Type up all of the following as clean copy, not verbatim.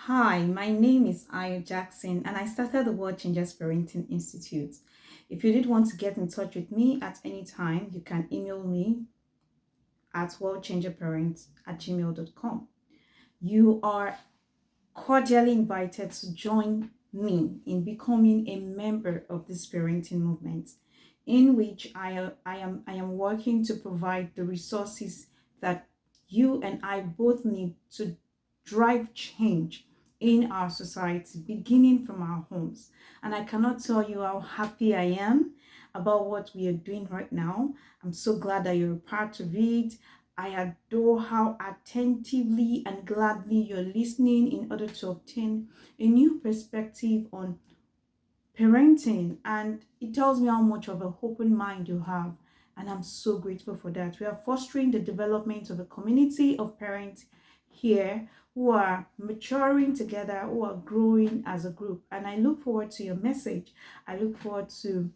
Hi, my name is Ayo Jackson, and I started the World Changers Parenting Institute. If you did want to get in touch with me at any time, you can email me at worldchangerparent@gmail.com. You are cordially invited to join me in becoming a member of this parenting movement, in which I am working to provide the resources that you and I both need to drive change in our society, beginning from our homes. And I cannot tell you how happy I am about what we are doing right now. I'm so glad that you're a part of it. I adore how attentively and gladly you're listening in order to obtain a new perspective on parenting. And it tells me how much of an open mind you have. And I'm so grateful for that. We are fostering the development of a community of parents here who are maturing together, who are growing as a group. And I look forward to your message. I look forward to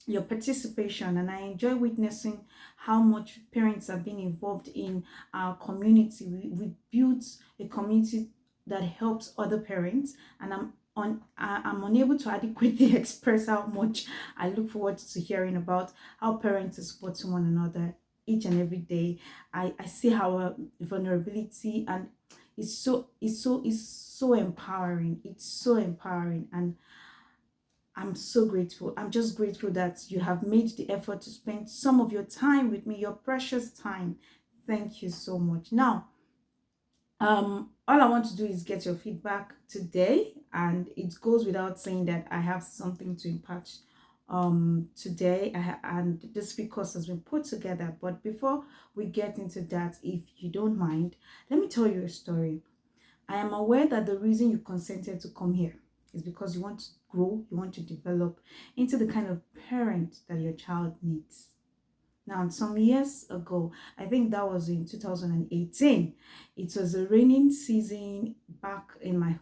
your participation, and I enjoy witnessing how much parents have been involved in our community. We built a community that helps other parents, and I'm unable to adequately express how much I look forward to hearing about how parents are supporting one another each and every day. I see our vulnerability, and it's so empowering. It's so empowering, and I'm so grateful. I'm just grateful that you have made the effort to spend some of your time with me, your precious time. Thank you so much. Now, all I want to do is get your feedback today, and it goes without saying that I have something to impart today, and this week course has been put together. But before we get into that, if you don't mind, let me tell you a story. I am aware that the reason you consented to come here is because you want to grow, you want to develop into the kind of parent that your child needs. Now, some years ago, I think that was in 2018, it was a raining season back in my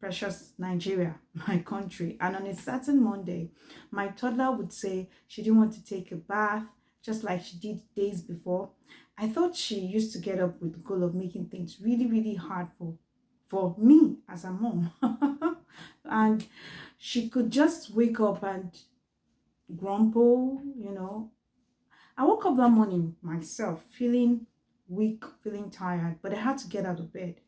precious Nigeria, my country. And on a certain Monday, my toddler would say she didn't want to take a bath, just like she did days before. I thought she used to get up with the goal of making things really, really hard for me as a mom. And she could just wake up and grumble. I woke up that morning myself feeling weak, feeling tired, but I had to get out of bed.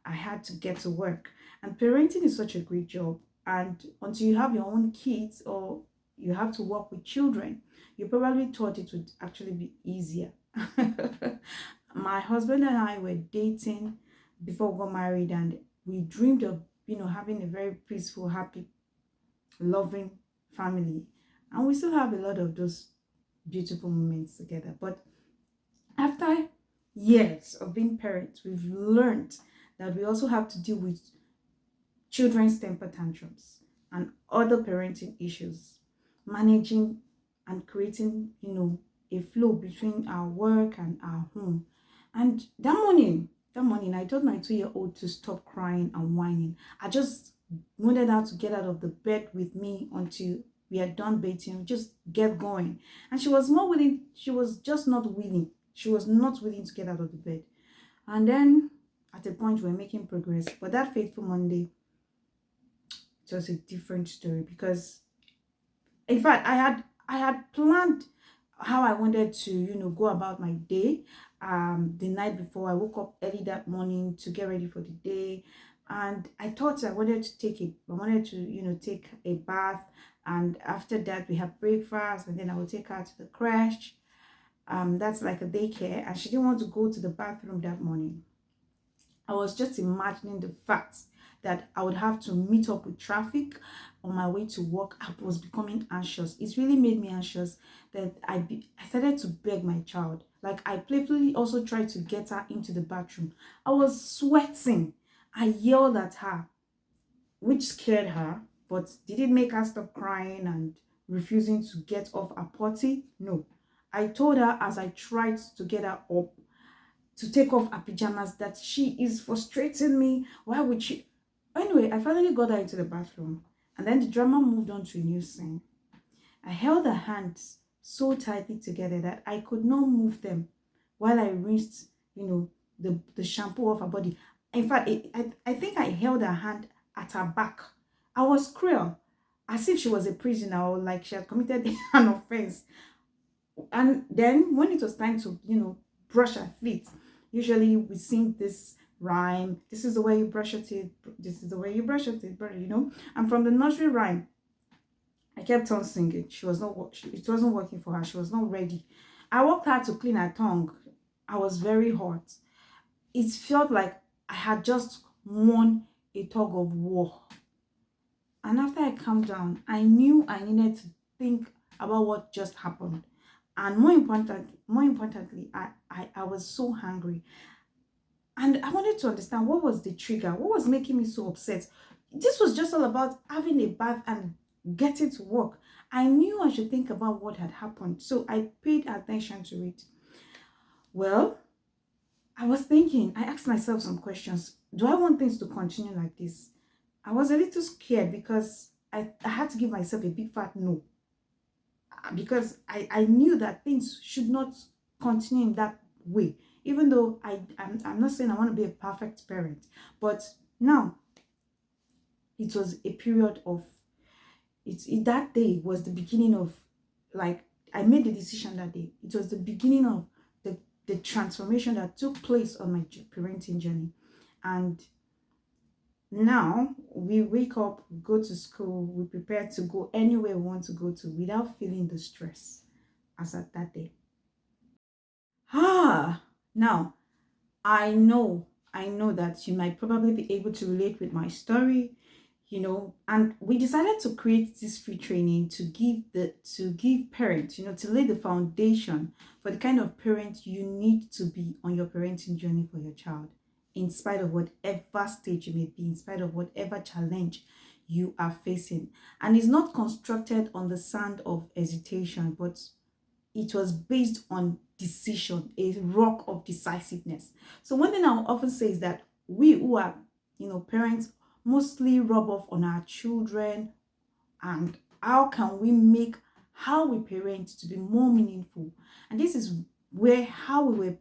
I had to get to work. And parenting is such a great job. And until you have your own kids or you have to work with children, you probably thought it would actually be easier. My husband and I were dating before we got married, and we dreamed of, having a very peaceful, happy, loving family. And we still have a lot of those beautiful moments together. But after years of being parents, we've learned that we also have to deal with children's temper tantrums and other parenting issues, managing and creating, a flow between our work and our home. And that morning, I told my 2-year-old to stop crying and whining. I just wanted her to get out of the bed with me until we had done bathing, just get going. And she was not willing, she was just not willing. She was not willing to get out of the bed. And then at a point, we were making progress. But that fateful Monday, it was a different story because, in fact, I had planned how I wanted to, go about my day. The night before, I woke up early that morning to get ready for the day, and I thought I wanted to, take a bath, and after that we have breakfast, and then I would take her to the crash. That's like a daycare, and she didn't want to go to the bathroom that morning. I was just imagining the fact that I would have to meet up with traffic on my way to work. I was becoming anxious. It really made me anxious that I started to beg my child. Like, I playfully also tried to get her into the bathroom. I was sweating. I yelled at her, which scared her, but did it make her stop crying and refusing to get off her potty? No. I told her as I tried to get her up to take off her pajamas that she is frustrating me. Why would she? Anyway, I finally got her into the bathroom, and then the drama moved on to a new scene. I held her hands so tightly together that I could not move them while I rinsed, the shampoo off her body. In fact, I think I held her hand at her back. I was cruel, as if she was a prisoner or like she had committed an offense. And then when it was time to, brush her feet, usually we sing this rhyme. This is the way you brush your teeth. This is the way you brush your teeth, brother. And from the nursery rhyme, I kept on singing. She was not, it wasn't working for her. She was not ready. I worked hard to clean her tongue. I was very hot. It felt like I had just won a tug of war. And after I calmed down, I knew I needed to think about what just happened. And more importantly, I was so hungry. And I wanted to understand what was the trigger, what was making me so upset. This was just all about having a bath and getting to work. I knew I should think about what had happened. So I paid attention to it. Well, I was thinking, I asked myself some questions. Do I want things to continue like this? I was a little scared because I had to give myself a big fat no. Because I knew that things should not continue in that way. Even though I'm not saying I want to be a perfect parent, but now it was a period of that day was the beginning of, like, I made the decision that day. It was the beginning of the transformation that took place on my parenting journey. And now we wake up, we go to school, we prepare to go anywhere we want to go to without feeling the stress as at that day. Now I know that you might probably be able to relate with my story, and we decided to create this free training to give parents, to lay the foundation for the kind of parent you need to be on your parenting journey for your child, in spite of whatever stage you may be, in spite of whatever challenge you are facing. And it's not constructed on the sand of hesitation, but it was based on decision, a rock of decisiveness. So one thing I will often say is that we who are, parents, mostly rub off on our children, and how can we make how we parent to be more meaningful. And this is where how we were,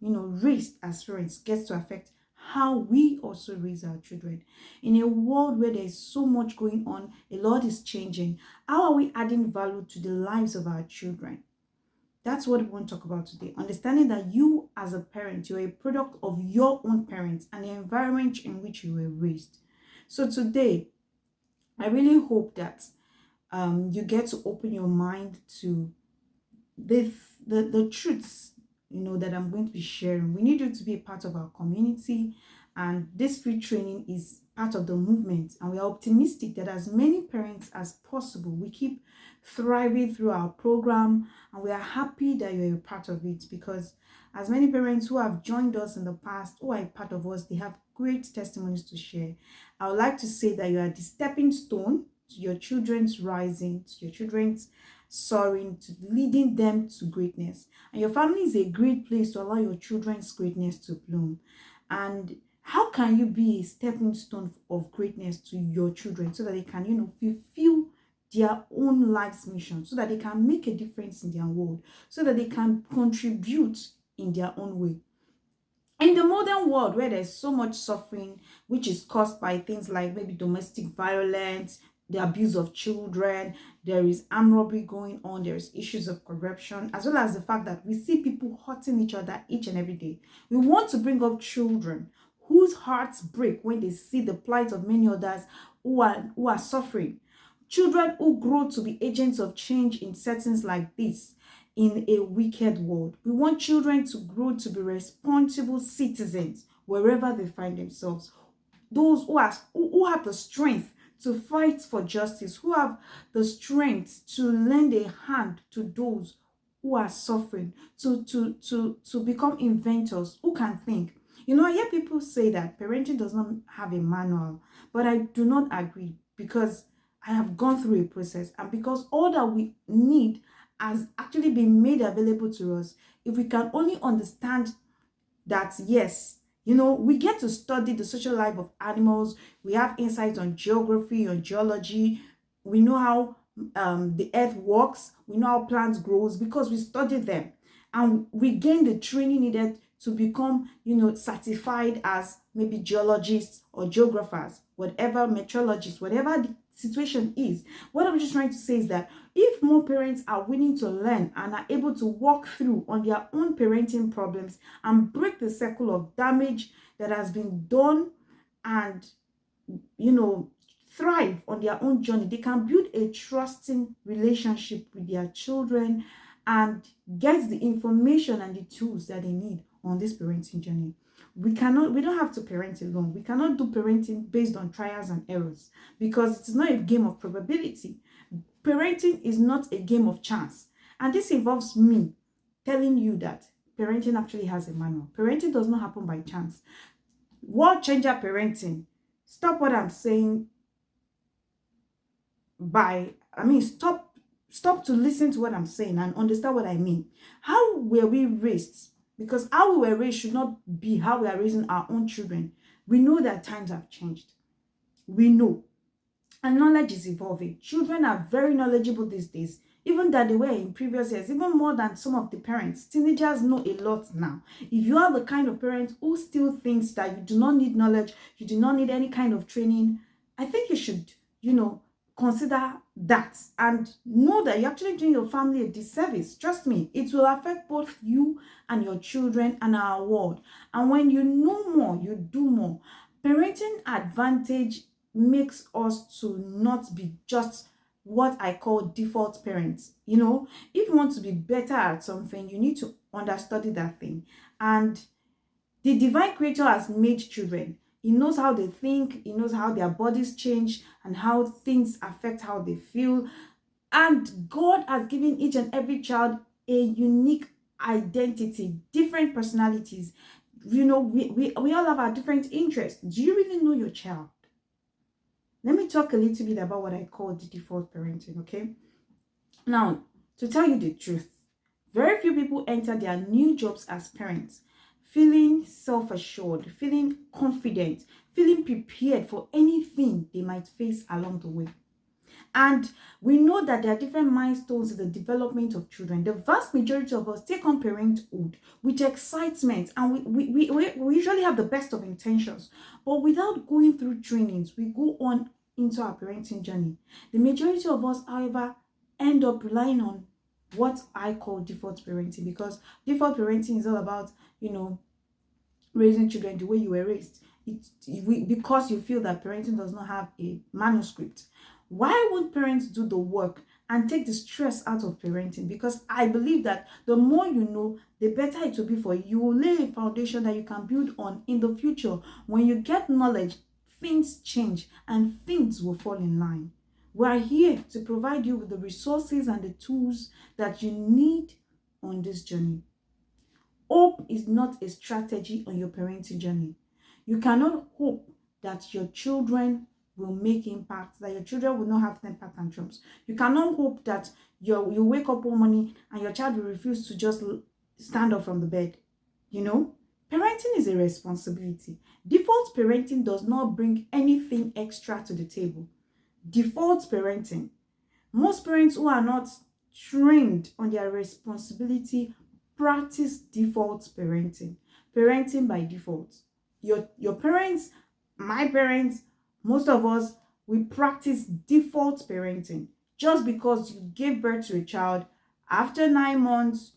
raised as parents gets to affect how we also raise our children. In a world where there's so much going on, a lot is changing. How are we adding value to the lives of our children? That's what we want to talk about today. Understanding that you as a parent, you're a product of your own parents and the environment in which you were raised. So today, I really hope that you get to open your mind to the truths, that I'm going to be sharing. We need you to be a part of our community, and this free training is part of the movement, and we are optimistic that as many parents as possible, we keep thriving through our program, and we are happy that you're a part of it, because as many parents who have joined us in the past, who are a part of us, they have great testimonies to share. I would like to say that you are the stepping stone to your children's rising, to your children's soaring, to leading them to greatness. And your family is a great place to allow your children's greatness to bloom. And how can you be a stepping stone of greatness to your children so that they can, fulfill their own life's mission, so that they can make a difference in their world, so that they can contribute in their own way? In the modern world, where there's so much suffering, which is caused by things like maybe domestic violence, the abuse of children, there is armed robbery going on, there's issues of corruption, as well as the fact that we see people hurting each other each and every day. We want to bring up children whose hearts break when they see the plight of many others who are suffering. Children who grow to be agents of change in settings like this, in a wicked world. We want children to grow to be responsible citizens wherever they find themselves. Those who have the strength to fight for justice, who have the strength to lend a hand to those who are suffering, to become inventors, who can think. I hear people say that parenting does not have a manual, but I do not agree, because I have gone through a process, and because all that we need has actually been made available to us. If we can only understand that, yes, we get to study the social life of animals, we have insights on geography, on geology, we know how the earth works, we know how plants grows, because we studied them, and we gain the training needed to become, certified as maybe geologists or geographers, whatever, meteorologists, whatever the situation is. What I'm just trying to say is that if more parents are willing to learn and are able to walk through on their own parenting problems and break the circle of damage that has been done, and thrive on their own journey, they can build a trusting relationship with their children and get the information and the tools that they need on this parenting journey. We don't have to parent alone. We cannot do parenting based on trials and errors, because it's not a game of probability. Parenting is not a game of chance. And this involves me telling you that parenting actually has a manual. Parenting does not happen by chance. World changer parenting. Stop what I'm saying stop to listen to what I'm saying and understand what I mean. How were we raised? Because how we were raised should not be how we are raising our own children. We know that times have changed. We know. And knowledge is evolving. Children are very knowledgeable these days, even than they were in previous years, even more than some of the parents. Teenagers know a lot now. If you are the kind of parent who still thinks that you do not need knowledge, you do not need any kind of training, I think you should, consider that and know that you're actually doing your family a disservice. Trust me, it will affect both you and your children and our world. And when you know more, you do more. Parenting advantage makes us to not be just what I call default parents. If you want to be better at something, you need to understudy that thing. And the divine creator has made children. He knows how they think, he knows how their bodies change and how things affect how they feel. And God has given each and every child a unique identity, different personalities. We all have our different interests. Do you really know your child? Let me talk a little bit about what I call the default parenting, okay? Now, to tell you the truth, very few people enter their new jobs as parents feeling self-assured, feeling confident, feeling prepared for anything they might face along the way. And we know that there are different milestones in the development of children. The vast majority of us take on parenthood with excitement, and we usually have the best of intentions. But without going through trainings, we go on into our parenting journey. The majority of us, however, end up relying on what I call default parenting, because default parenting is all about, raising children the way you were raised. Because you feel that parenting does not have a manuscript. Why would parents do the work and take the stress out of parenting? Because I believe that the more you know, the better it will be for you. You will lay a foundation that you can build on in the future. When you get knowledge, things change and things will fall in line. We are here to provide you with the resources and the tools that you need on this journey. Hope is not a strategy on your parenting journey. You cannot hope that your children will make impact, that your children will not have temper tantrums. You cannot hope that you wake up one morning and your child will refuse to just stand up from the bed. Parenting is a responsibility. Default parenting does not bring anything extra to the table. Default parenting. Most parents who are not trained on their responsibility practice default parenting. Parenting by default. Your parents, my parents, most of us, we practice default parenting. Just because you gave birth to a child after 9 months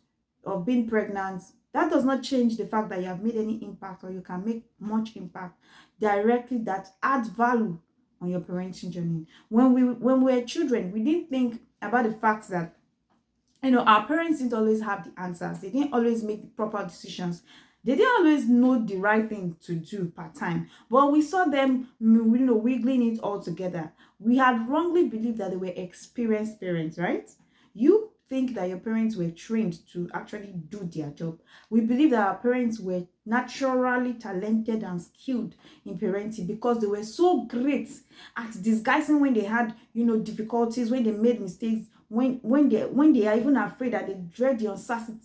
of being pregnant, that does not change the fact that you have made any impact, or you can make much impact directly that adds value on your parenting journey. When we were children, we didn't think about the fact that our parents didn't always have the answers. They didn't always make the proper decisions. They didn't always know the right thing to do per time. But we saw them, wiggling it all together. We had wrongly believed that they were experienced parents, right? You think that your parents were trained to actually do their job. We believe that our parents were naturally talented and skilled in parenting because they were so great at disguising when they had, difficulties, when they made mistakes, when they are even afraid, that they dread the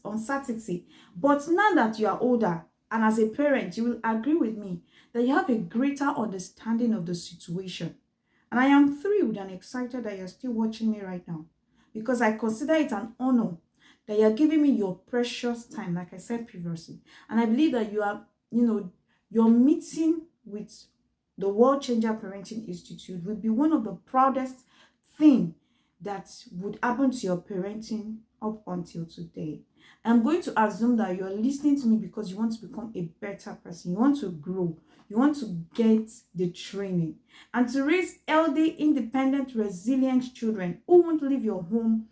uncertainty. But now that you are older, and as a parent, you will agree with me that you have a greater understanding of the situation. And I am thrilled and excited that you're still watching me right now, because I consider it an honor that you're giving me your precious time, like I said previously. And I believe that you are, your meeting with the World Changer Parenting Institute will be one of the proudest thing that would happen to your parenting up until today. I'm going to assume that you're listening to me because you want to become a better person. You want to grow. You want to get the training and to raise healthy, independent, resilient children who won't leave your home,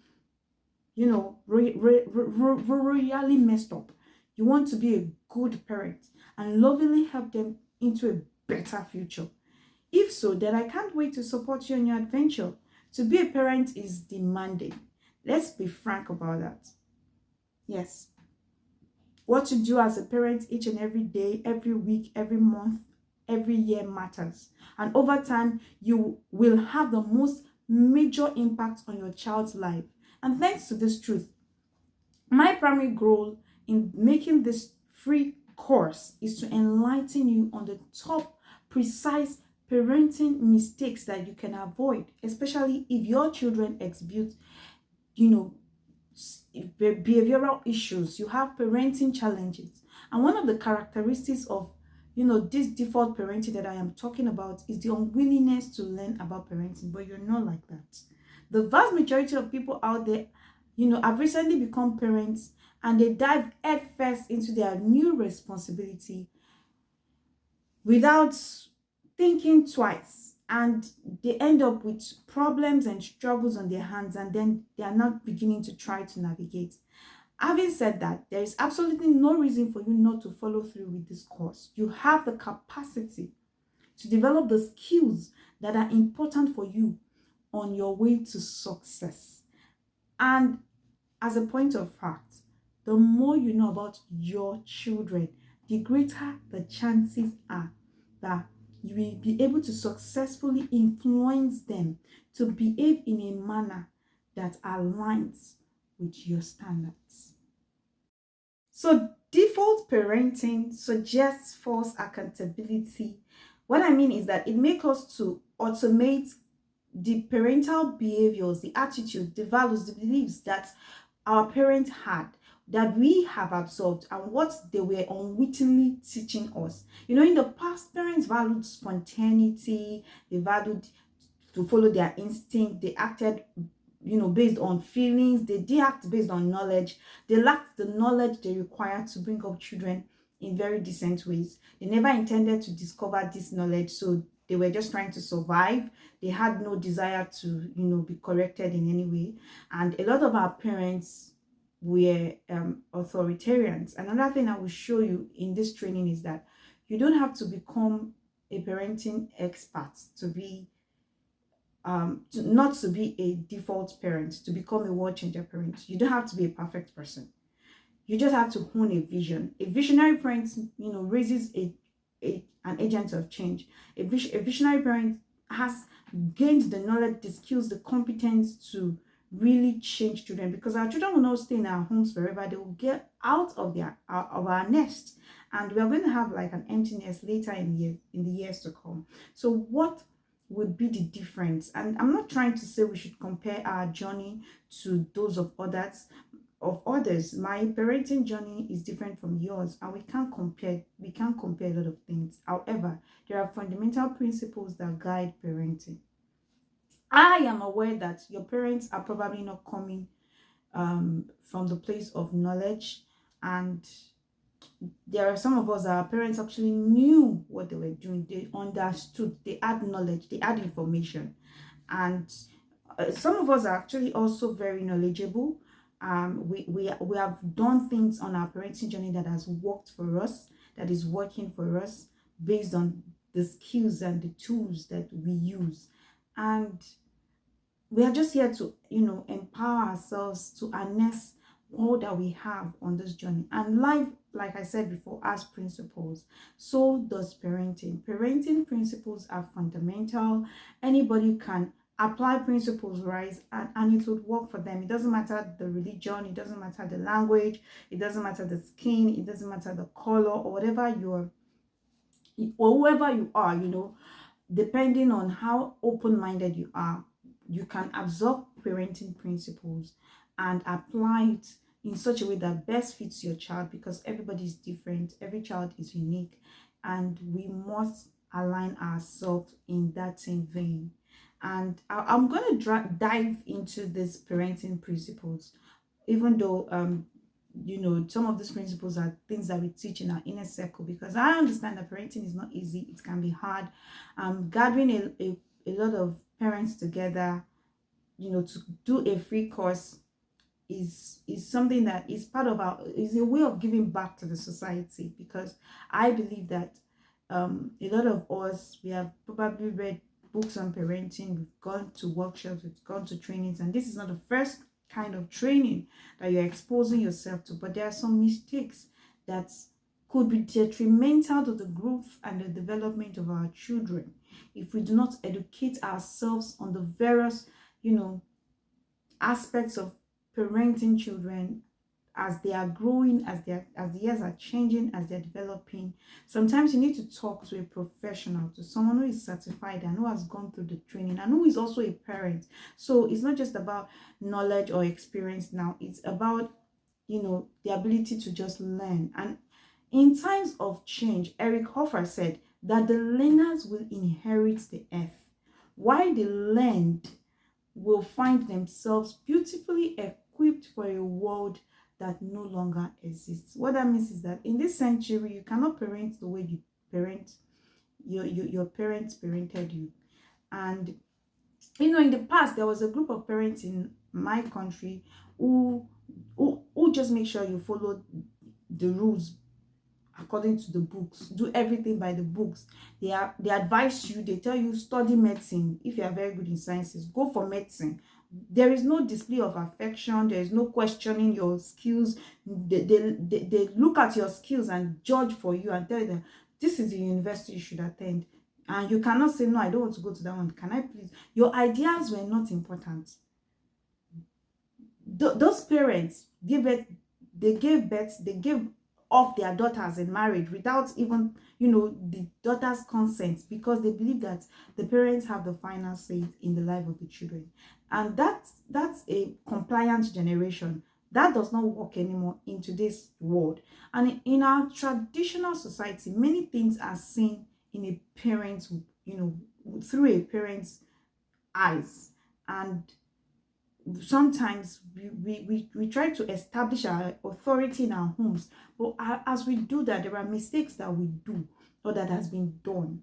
royally messed up. You want to be a good parent and lovingly help them into a better future. If so, then I can't wait to support you in your adventure. To be a parent is demanding. Let's be frank about that. Yes. What you do as a parent each and every day, every week, every month, every year matters. And over time, you will have the most major impact on your child's life. And thanks to this truth, my primary goal in making this free course is to enlighten you on the top precise parenting mistakes that you can avoid, especially if your children exhibit, you know, behavioral issues, you have parenting challenges. And one of the characteristics of, this default parenting that I am talking about is the unwillingness to learn about parenting, but you're not like that. The vast majority of people out there, have recently become parents and they dive headfirst into their new responsibility without thinking twice, and they end up with problems and struggles on their hands, and then they are not beginning to try to navigate. Having said that, there is absolutely no reason for you not to follow through with this course. You have the capacity to develop the skills that are important for you on your way to success. And as a point of fact, the more you know about your children, the greater the chances are that you will be able to successfully influence them to behave in a manner that aligns with your standards. So, default parenting suggests false accountability. What I mean is that it makes us to automate the parental behaviors, the attitude, the values, the beliefs that our parents had, that we have absorbed, and what they were unwittingly teaching us. In the past, parents valued spontaneity, they valued to follow their instinct, they acted based on feelings, they did act based on knowledge. They lacked the knowledge they required to bring up children in very decent ways. They never intended to discover this knowledge, so they were just trying to survive. They had no desire to be corrected in any way. And a lot of our parents were authoritarians. Another thing I will show you in this training is that you don't have to become a parenting expert to be not to be a default parent, to become a world changer parent. You don't have to be a perfect person. You just have to hone a vision. A visionary parent, raises an agent of change. A visionary parent has gained the knowledge, the skills, the competence to really change children, because our children will not stay in our homes forever. They will get out of our nest, and we are going to have like an emptiness later in the years to come. So what would be the difference? And I'm not trying to say we should compare our journey to those of others. My parenting journey is different from yours, and we can't compare a lot of things. However, there are fundamental principles that guide parenting. I am aware that your parents are probably not coming from the place of knowledge, and there are some of us, our parents actually knew what they were doing. They understood, they had knowledge, they had information. And some of us are actually also very knowledgeable. We have done things on our parenting journey that has worked for us, that is working for us based on the skills and the tools that we use. And we are just here to, empower ourselves to harness all that we have on this journey. And life, like I said before, has principles. So does parenting. Parenting principles are fundamental. Anybody can apply principles, right? And it would work for them. It doesn't matter the religion, it doesn't matter the language, it doesn't matter the skin, it doesn't matter the color, or whatever whoever you are, depending on how open-minded you are, you can absorb parenting principles and apply it in such a way that best fits your child, because everybody is different, every child is unique, and we must align ourselves in that same vein. And I'm going to dive into these parenting principles, even though some of these principles are things that we teach in our inner circle, because I understand that parenting is not easy, it can be hard. Gathering a lot of parents together, to do a free course is something that is part of our, is a way of giving back to the society, because I believe that a lot of us, we have probably read books on parenting, we've gone to workshops, we've gone to trainings, and this is not the first kind of training that you're exposing yourself to, but there are some mistakes that could be detrimental to the growth and the development of our children if we do not educate ourselves on the various, aspects of parenting children as they are growing, as the years are changing, as they're developing. Sometimes you need to talk to a professional, to someone who is certified and who has gone through the training and who is also a parent. So it's not just about knowledge or experience now, it's about the ability to just learn. And in times of change, Eric Hoffer said that the learners will inherit the earth, while the learned will find themselves beautifully equipped for a world that no longer exists. What that means is that in this century, you cannot parent the way you parent your parents parented you. And in the past, there was a group of parents in my country who just make sure you follow the rules according to the books, do everything by the books. They advise you, they tell you study medicine. If you are very good in sciences, go for medicine. There is no display of affection, there is no questioning your skills. They look at your skills and judge for you and tell you that this is the university you should attend, and you cannot say no, I don't want to go to that one, can I please. Your ideas were not important. Those parents gave birth, they gave off their daughters in marriage without even the daughter's consent, because they believe that the parents have the final say in the life of the children. And that's a compliant generation that does not work anymore in today's world. And in our traditional society, many things are seen in a parent's, through a parent's eyes. And sometimes we try to establish our authority in our homes, but as we do that, there are mistakes that we do or that has been done.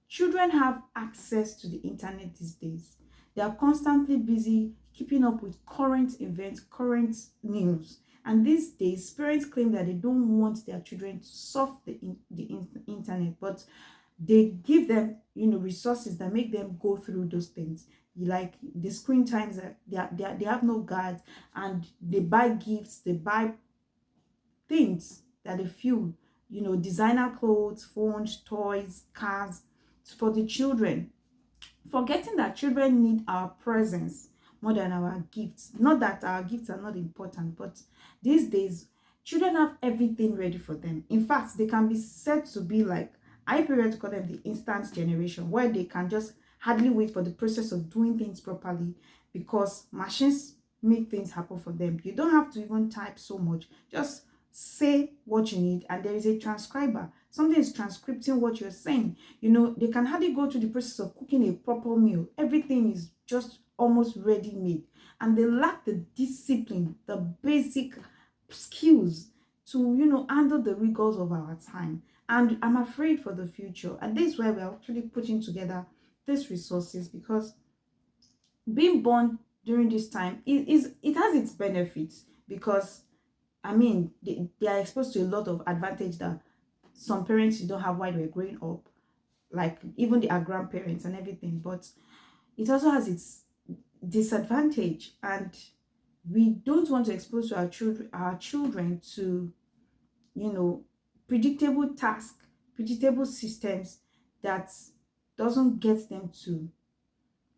Children have access to the internet these days. They are constantly busy keeping up with current events, current news. And these days, parents claim that they don't want their children to surf the internet, but they give them resources that make them go through those things, like the screen times that they have no guards, and they buy gifts, they buy things that they feel, designer clothes, phones, toys, cars for the children, forgetting that children need our presence more than our gifts. Not that our gifts are not important, but these days children have everything ready for them. In fact, they can be said to be like, I prefer to call them the instant generation, where they can just hardly wait for the process of doing things properly, because machines make things happen for them. You don't have to even type so much. Just say what you need, and there is a transcriber. Something is transcripting what you're saying. They can hardly go through the process of cooking a proper meal. Everything is just almost ready made, and they lack the discipline, the basic skills to handle the rigors of our time. And I'm afraid for the future, and this is why we're actually putting together these resources, because being born during this time it has its benefits, because they are exposed to a lot of advantage that some parents don't have while they're growing up, like even their grandparents and everything. But it also has its disadvantage, and we don't want to expose our children to predictable tasks, predictable systems that doesn't get them to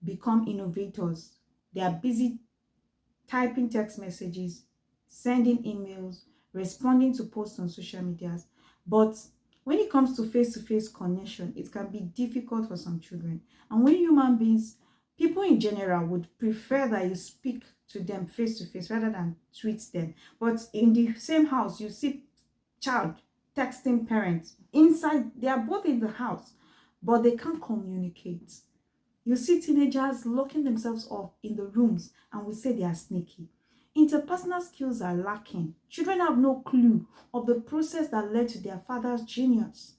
become innovators. They are busy typing text messages, sending emails, responding to posts on social medias. But when it comes to face-to-face connection, it can be difficult for some children. And when human beings, People in general would prefer that you speak to them face to face rather than tweet them. But in the same house, you see child texting parents inside, they are both in the house, but they can't communicate. You see teenagers locking themselves up in the rooms and we say they are sneaky. Interpersonal skills are lacking. Children have no clue of the process that led to their father's genius.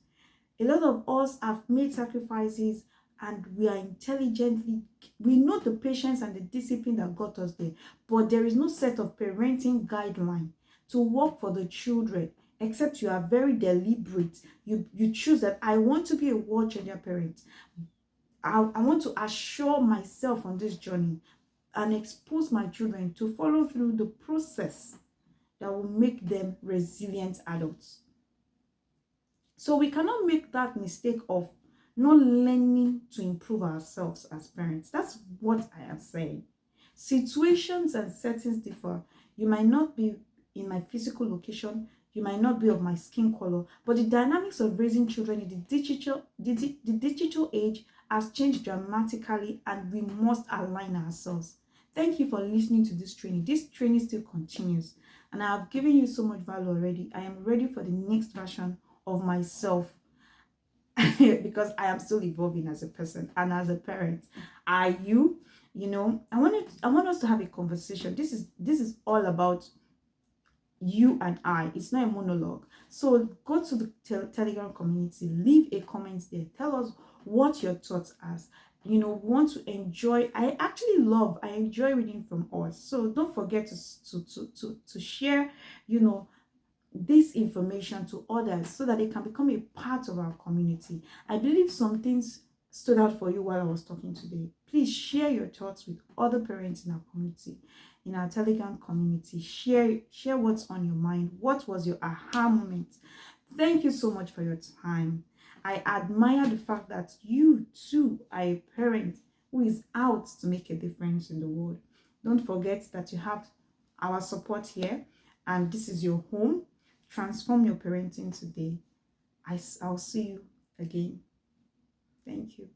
A lot of us have made sacrifices and we are intelligently, we know the patience and the discipline that got us there, but there is no set of parenting guideline to work for the children except you are very deliberate. You choose that I want to be a world changer parent. I want to assure myself on this journey and expose my children to follow through the process that will make them resilient adults. So we cannot make that mistake of not learning to improve ourselves as parents. That's what I am saying. Situations and settings differ. You might not be in my physical location, you might not be of my skin color, but the dynamics of raising children in the digital age has changed dramatically and we must align ourselves. Thank you for listening to this training. This training still continues and I have given you so much value already. I am ready for the next version of myself because I am still evolving as a person and as a parent. Are you? You know, I want us to have a conversation. This is all about you and I. It's not a monologue. So go to the Telegram community, leave a comment there. Tell us what your thoughts are. You know, want to enjoy. I enjoy reading from us. So don't forget to share, you know, this information to others so that they can become a part of our community. I believe some things stood out for you while I was talking today. Please share your thoughts with other parents in our community, in our Telegram community. Share what's on your mind. What was your aha moment? Thank you so much for your time. I admire the fact that you too are a parent who is out to make a difference in the world. Don't forget that you have our support here and this is your home. Transform your parenting today. I'll see you again. Thank you.